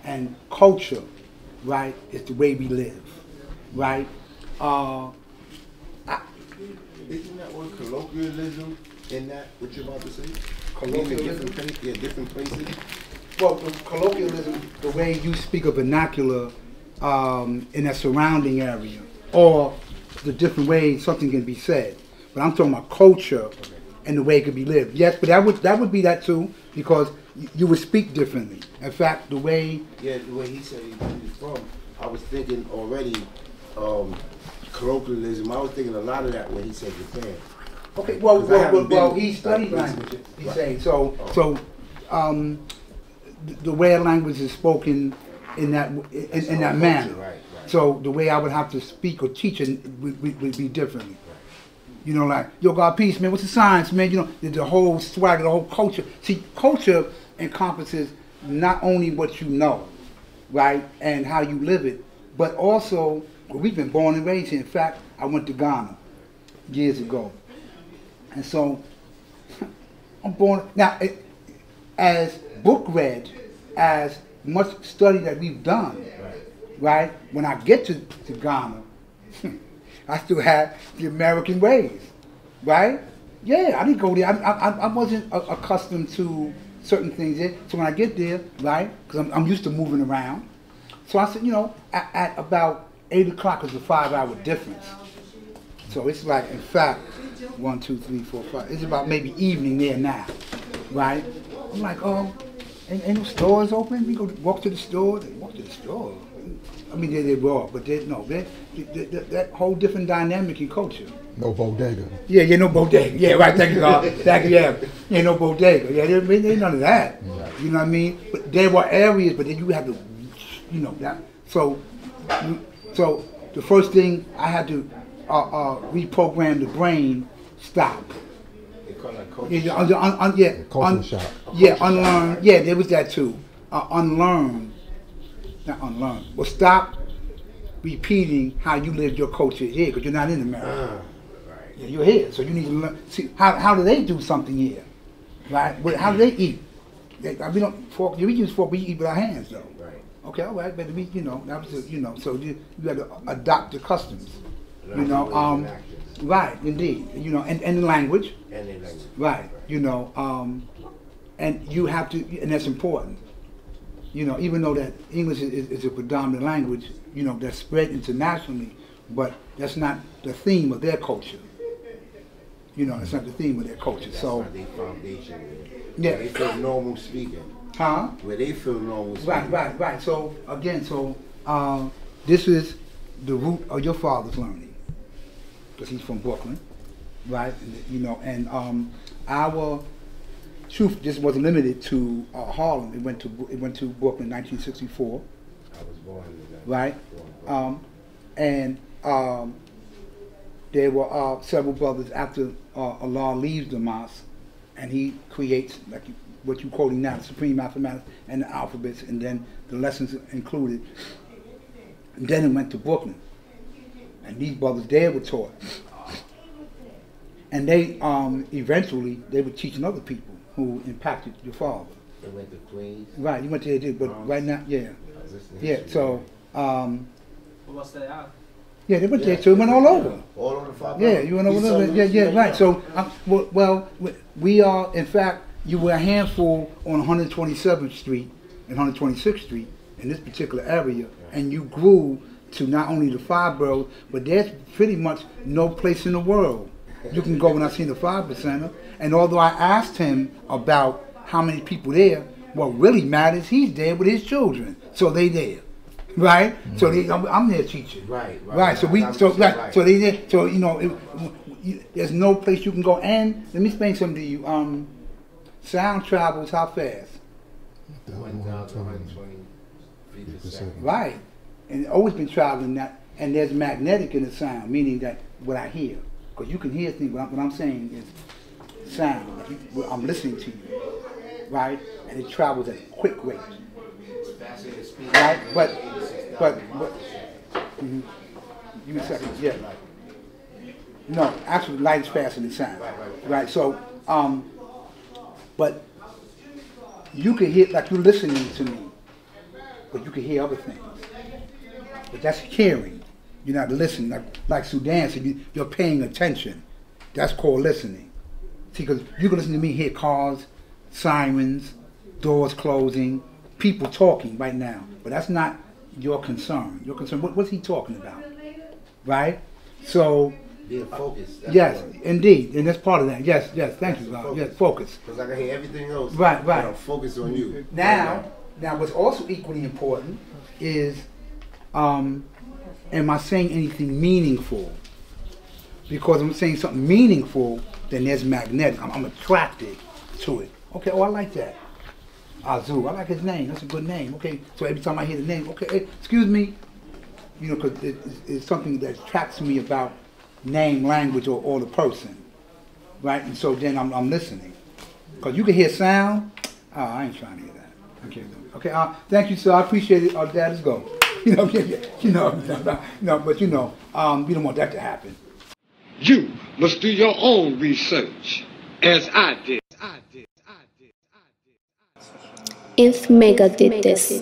And culture, right, is the way we live, right? I, Isn't that word colloquialism in that, what you're about to say? Colloquialism? Different places. well, the colloquialism, the way you speak of vernacular in a surrounding area, or the different ways something can be said. But I'm talking about culture and the way it could be lived. Yes, but that would be that too, because you would speak differently. In fact, the way Yeah, the way he said he was from, I was thinking already colloquialism. I was thinking a lot of that when he said Japan. okay, 'Cause I haven't well, been, he studied like, languages. He's right. saying so. The way a language is spoken in that in that manner. Right. So the way I would have to speak or teach it would be differently. You know, like, yo, God, peace, man. What's the science, man? You know, the whole swagger, the whole culture. See, culture encompasses not only what you know, right, and how you live it, but also, well, we've been born and raised here. In fact, I went to Ghana years ago. And so, I'm born, now, as book read, as much study that we've done, right, when I get to Ghana, I still had the American ways, right? Yeah, I didn't go there. I wasn't accustomed to certain things there. So when I get there, right, because I'm used to moving around. So I said, you know, at about 8 o'clock is a 5-hour difference. So it's like, in fact, 1, 2, 3, 4, 5. It's about maybe evening there now, right? I'm like, oh, ain't no stores open? We go walk to the store. They walk to the store. I mean, they were, but that whole different dynamic in culture. No bodega. Yeah, no bodega. Yeah, right, thank you, God. Thank you, yeah, no bodega. Yeah, there ain't none of that. You know what I mean? But there were areas, but then you had to, you know, that. So the first thing I had to reprogram the brain, stop. They call that culture Culture shock. Yeah, unlearn. Yeah, there was that too. Unlearn. Not unlearn. Well, stop repeating how you lived your culture here, because you're not in America. Right. Yeah, you're here, so you need to learn. See, how do they do something here? Right? How do they eat? We don't fork. We use fork. We eat with our hands, though. Right. Okay, all right, but we, you know, that was, you know, so you got to adopt the customs. You know, right, indeed. You know, and the language. And the language. Right. You know, and you have to, and that's important. You know, even though that English is a predominant language, you know, that's spread internationally, but that's not the theme of their culture. You know, it's not the theme of their culture. That's so, not their foundation. Yeah. Where they feel normal speaking. Huh? Where they feel normal speaking. Right. So, again, this is the root of your father's learning, because he's from Brooklyn, right? You know, and our truth just wasn't limited to Harlem. It went to Brooklyn in 1964. I was born in that. Right. And there were several brothers after Allah leaves the mosque, and he creates like what you're quoting now, the supreme mathematics and the alphabets, and then the lessons included. And then it went to Brooklyn, and these brothers there were taught, and they eventually they were teaching other people who impacted your father. They went to Queens. Right, you went there, but right now, yeah. So, What's that out? yeah, they went there too. Went all over. All over the 5 Yeah, you went over there. Yeah, right. So, well, we are, in fact, you were a handful on 127th Street and 126th Street in this particular area, and you grew to not only the 5 boroughs, but there's pretty much no place in the world you can go when I seen the 5%er. And although I asked him about how many people there, what really matters, he's there with his children, so they there, right? Mm-hmm. So I'm their teacher, right. So they there. So you know, there's no place you can go. And let me explain something to you. Sound travels how fast? 1,120 feet per second. Right, and it's always been traveling that. And there's magnetic in the sound, meaning that what I hear, because you can hear things. What I'm saying is sound. Like I'm listening to you, right? And it travels at a quick rate, right? But give me a second. Yeah. No, actually, light is faster than sound, right? So, but you can hear, like you're listening to me, but you can hear other things. But that's hearing. You're not listening. Like Sudan said, you're paying attention. That's called listening. See, because you can listen to me, hear cars, sirens, doors closing, people talking right now. But that's not your concern. Your concern, what's he talking about? Right? So, being focused. Yes, indeed, and that's part of that. Yes, thank you, God. Yes, focus. Because I can hear everything else. Right. But I'm focused on you. Now, what's also equally important is, am I saying anything meaningful? Because I'm saying something meaningful, then there's magnetic. I'm attracted to it. Okay, I like that. Azu, I like his name. That's a good name. Okay, so every time I hear the name, okay, hey, excuse me, because it's something that attracts me about name, language, or the person, right? And so then I'm listening, because you can hear sound. Oh, I ain't trying to hear that. I can't do it. Okay, thank you, sir. I appreciate it. Dad, let's go. But you don't want that to happen. You must do your own research, as I did. If Mecca did this.